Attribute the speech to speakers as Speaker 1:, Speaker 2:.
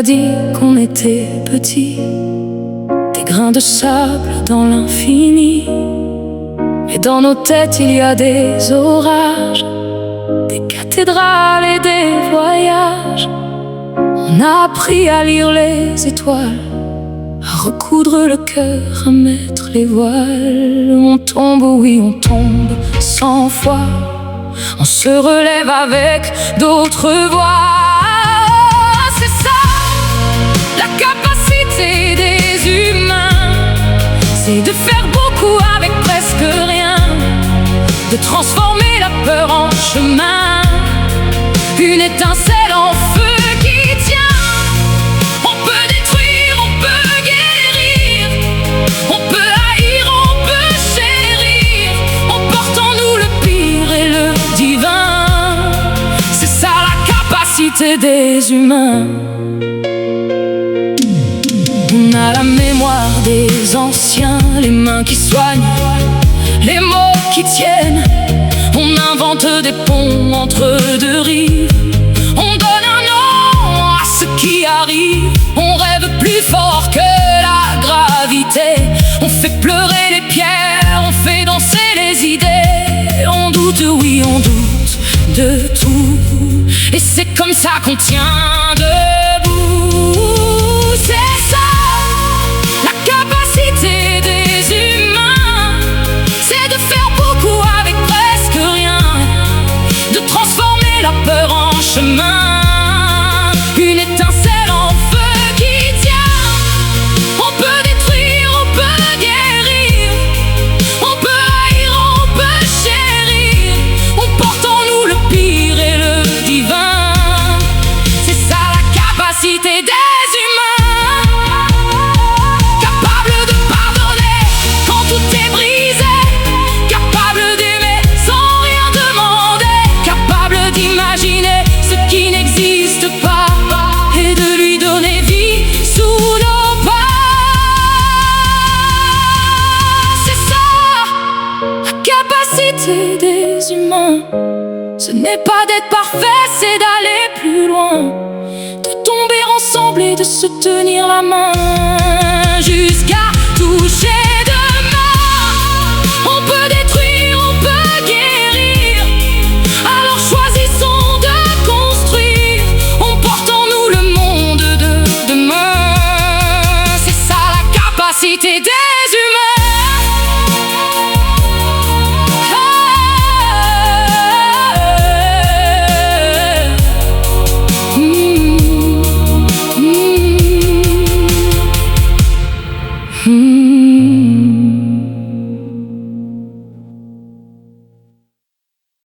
Speaker 1: a dit qu'on était petits, des grains de sable dans l'infini. Et dans nos têtes il y a des orages, des cathédrales et des voyages. On a appris à lire les étoiles, à recoudre le cœur, à mettre les voiles. On tombe, oui on tombe 100 fois, on se relève avec d'autres voix. C'est ça, la capacité des humains, c'est de faire beaucoup avec presque rien, de transformer la peur en chemin, une étincelle en feu qui tient. On peut détruire, on peut guérir, on peut haïr, on peut chérir. On porte en nous le pire et le divin, c'est ça la capacité des humains. On a la mémoire des anciens, les mains qui soignent, les mots qui tiennent. On invente des ponts entre deux rives, on donne un nom à ce qui arrive. On rêve plus fort que la gravité, on fait pleurer les pierres, on fait danser les idées. On doute, oui on doute de tout, et c'est comme ça qu'on tient debout. C'est ça, la capacité des humains, c'est de faire beaucoup avec presque rien, de transformer la peur en chemin, une étincelle en feu qui tient. On peut détruire, on peut guérir, on peut haïr, on peut chérir. On porte en nous le pire et le divin, c'est ça la capacité des humains. Capable de pardonner quand tout est brisé, capable d'aimer sans rien demander, capable d'imaginer ce qui n'existe pas et de lui donner vie sous nos pas. C'est ça, la capacité des humains. Ce n'est pas d'être parfait, c'est d'aller plus loin, de tomber ensemble et de se tenir la main jusqu'à toucher demain. On peut détruire, on peut guérir, alors choisissons de construire. On porte en nous le monde de demain, c'est ça la capacité des humains. Hmm.